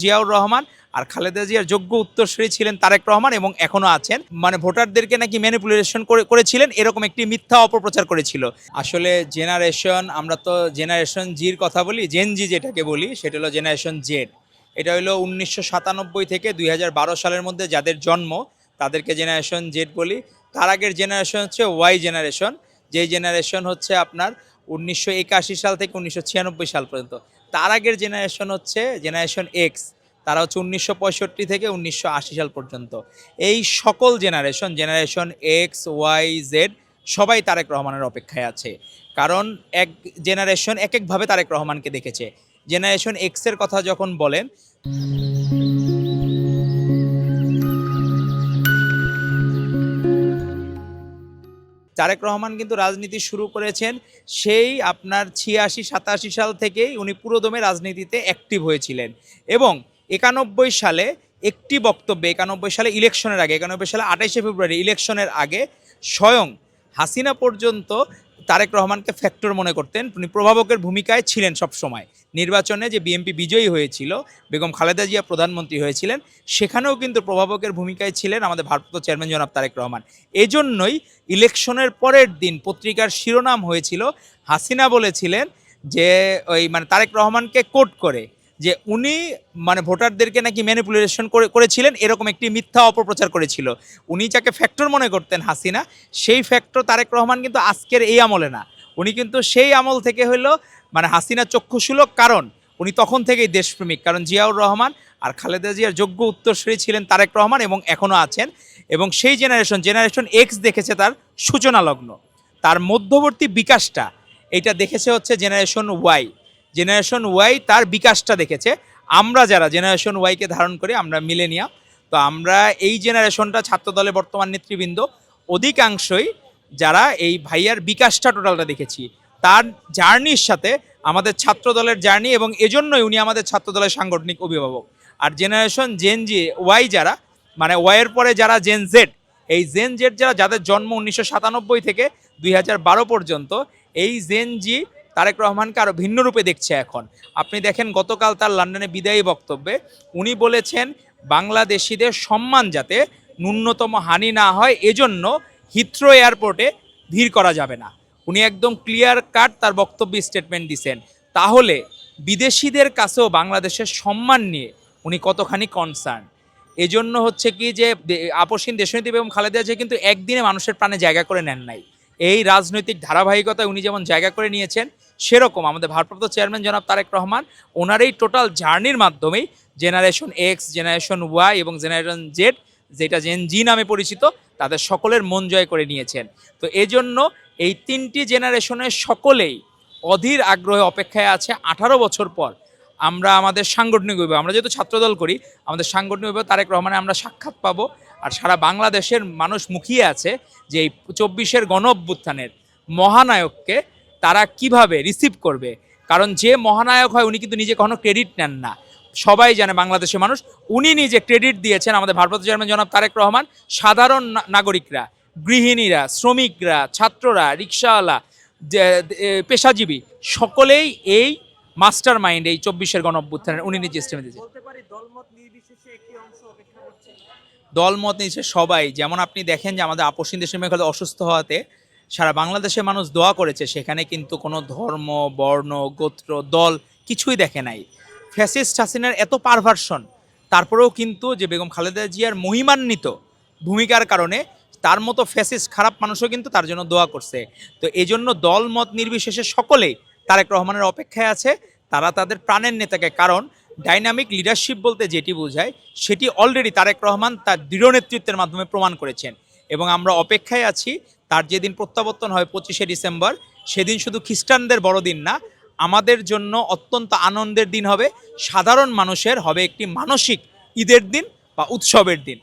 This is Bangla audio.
জিয়াউর রহমান আর খালেদা জিয়ার যোগ্য উত্তরসূরি ছিলেন তারেক রহমান এবং এখনো আছেন। মানে ভোটারদেরকে নাকি ম্যানিপুলেশন করেছিলেন এরকম একটি মিথ্যা অপপ্রচার করেছিল। আসলে জেনারেশন, আমরা তো জেনারেশন জির কথা বলি, জেন জি যেটাকে বলি সেটা হলো জেনারেশন জেড। এটা হলো 1997 থেকে 2012 সালের মধ্যে যাদের জন্ম তাদেরকে জেনারেশন জেড বলি। তার আগের জেনারেশন হচ্ছে ওয়াই জেনারেশন, যেই জেনারেশন হচ্ছে আপনার 1981 সাল থেকে 1996 সাল পর্যন্ত। তার আগের জেনারেশন হচ্ছে জেনারেশন এক্স, তারা হচ্ছে 1965 থেকে 1980 সাল পর্যন্ত। এই সকল জেনারেশন এক্স ওয়াই জেড সবাই তারেক রহমানের অপেক্ষায় আছে, কারণ এক জেনারেশন এক একভাবে তারেক রহমানকে দেখেছে। জেনারেশন এক্সের কথা যখন বলেন, তারেক রহমান কিন্তু রাজনীতি শুরু করেছেন সেই আপনার 86-87 সাল থেকেই উনি পুরোদমে রাজনীতিতে অ্যাক্টিভ হয়েছিলেন। এবং 91 সালে একটি বক্তব্যে, 91 সালে ইলেকশনের আগে, 91 সালে 28শে ফেব্রুয়ারি ইলেকশনের আগে স্বয়ং হাসিনা পর্যন্ত তারেক রহমানকে ফ্যাক্টর মনে করতেন। উনি প্রভাবকের ভূমিকায় ছিলেন সব সময়। নির্বাচনে যে বিএনপি বিজয়ী হয়েছিল, বেগম খালেদা জিয়া প্রধানমন্ত্রী হয়েছিলেন, সেখানেও কিন্তু প্রভাবকের ভূমিকায় ছিলেন আমাদের ভারপ্রাপ্ত চেয়ারম্যান জনাব তারেক রহমান। এজন্যই ইলেকশনের পরের দিন পত্রিকার শিরোনাম হয়েছিল, হাসিনা বলেছিলেন যে মানে তারেক রহমানকে কোট করে যে উনি মানে ভোটারদেরকে নাকি ম্যানিপুলেশন করেছিলেন এরকম একটি মিথ্যা অপপ্রচার করেছিল। উনি যাকে ফ্যাক্টর মনে করতেন হাসিনা, সেই ফ্যাক্টর তারেক রহমান কিন্তু আজকের এই আমলে না, উনি কিন্তু সেই আমল থেকে হলো মানে হাসিনা চক্ষুশূলক, কারণ উনি তখন থেকেই দেশপ্রেমিক। কারণ জিয়াউর রহমান আর খালেদা জিয়ার যোগ্য উত্তরসূরি ছিলেন তারেক রহমান এবং এখনও আছেন। এবং সেই জেনারেশন এক্স দেখেছে তার সূচনা লগ্ন, তার মধ্যবর্তী বিকাশটা এটা দেখেছে হচ্ছে জেনারেশন ওয়াই তার বিকাশটা দেখেছে। আমরা যারা জেনারেশন ওয়াইকে ধারণ করি, আমরা মিলেনিয়াম, তো আমরা এই জেনারেশনটা ছাত্রদলের বর্তমান নেতৃবৃন্দ অধিকাংশই যারা এই ভাইয়ার বিকাশটা টোটালটা দেখেছি, তার জার্নির সাথে আমাদের ছাত্রদলের জার্নি, এবং এজন্যই উনি আমাদের ছাত্রদলের সাংগঠনিক অভিভাবক। আর জেনারেশন জেন জি ওয়াই যারা, মানে ওয়াইয়ের পরে যারা জেন জেড, এই জেন জেড যাদের জন্ম 1997 থেকে 2012 পর্যন্ত, এই জেন জি তারেক রহমানকে আরও ভিন্ন রূপে দেখছে এখন। আপনি দেখেন গতকাল তার লন্ডনে বিদায়ী বক্তব্যে উনি বলেছেন বাংলাদেশিদের সম্মান যাতে ন্যূনতম হানি না হয় এজন্য হিথ্রো এয়ারপোর্টে ভিড় করা যাবে না। উনি একদম ক্লিয়ার কাট তার বক্তব্যে স্টেটমেন্ট দিছেন। তাহলে বিদেশিদের কাছেও বাংলাদেশের সম্মান নিয়ে উনি কতখানি কনসার্ন। এজন্য হচ্ছে কি যে আপসহীন দেশনীতি এবং খালেদা জিয়া কিন্তু একদিনে মানুষের প্রাণে জায়গা করে নেন নাই। এই রাজনৈতিক ধারাবাহিকতায় উনি যেমন জায়গা করে নিয়েছেন, সেরকম আমাদের ভারপ্রাপ্ত চেয়ারম্যান জনাব তারেক রহমান ওনার এই টোটাল জার্নির মাধ্যমেই জেনারেশন এক্স, জেনারেশন ওয়াই এবং জেনারেশন জেড, যেটা জেন জি নামে পরিচিত, তাদের সকলের মন জয় করে নিয়েছেন। তো এজন্য এই তিনটি জেনারেশনের সকলেই অধীর আগ্রহে অপেক্ষায় আছে 18 বছর পর আমরা আমাদের সাংগঠনিক বিভাগ, আমরা যেহেতু ছাত্রদল করি, আমাদের সাংগঠনিক বিভাগ তারেক রহমানের আমরা সাক্ষাৎ পাবো। আর সারা বাংলাদেশের মানুষ মুখিয়ে আছে যে এই 24-এর গণ অভ্যুত্থানের মহানায়ককে তারা কিভাবে রিসিভ করবে। কারণ যে মহানায়ক হয় উনি কিন্তু নিজে কখনো ক্রেডিট নেন না, সবাই জানে বাংলাদেশের মানুষ। উনি নিজে ক্রেডিট দিয়েছেন আমাদের ভারপ্রাপ্ত চেয়ারম্যান জনাব তারেক রহমান, সাধারণ নাগরিকরা, গৃহিণীরা, শ্রমিকরা, ছাত্ররা, রিক্সাওয়ালা, পেশাজীবী সকলেই এই মাস্টার মাইন্ড এই 24-এর গণ অভ্যুত্থানের উনি নিজে স্টেমে দিয়েছেন। দলমত নির্বিশেষে সবাই, যেমন আপনি দেখেন যে আমাদের আপসহীন দেশের মেঘালয় অসুস্থ হওয়াতে সারা বাংলাদেশের মানুষ দোয়া করেছে, সেখানে কিন্তু কোনো ধর্ম, বর্ণ, গোত্র, দল কিছুই দেখে নাই। ফ্যাসিস্ট হাসিনার এত পারভার্সন, তারপরেও কিন্তু যে বেগম খালেদা জিয়ার মহিমান্বিত ভূমিকার কারণে তার মতো ফ্যাসিস্ট খারাপ মানুষও কিন্তু তার জন্য দোয়া করছে। তো এই জন্য দল মত নির্বিশেষে সকলেই তারেক রহমানের অপেক্ষায় আছে, তারা তাদের প্রাণের নেতাকে, কারণ ডাইনামিক লিডারশিপ বলতে যেটি বোঝায় সেটি অলরেডি তারেক রহমান তার দৃঢ় নেতৃত্বের মাধ্যমে প্রমাণ করেছেন। এবং আমরা অপেক্ষায় আছি তার যেদিন প্রত্যাবর্তন হয় 25শে ডিসেম্বর, সেদিন শুধু খ্রিস্টানদের বড়দিন না, আমাদের জন্য অত্যন্ত আনন্দের দিন হবে, সাধারণ মানুষের হবে একটি মানসিক ঈদের দিন বা উৎসবের দিন।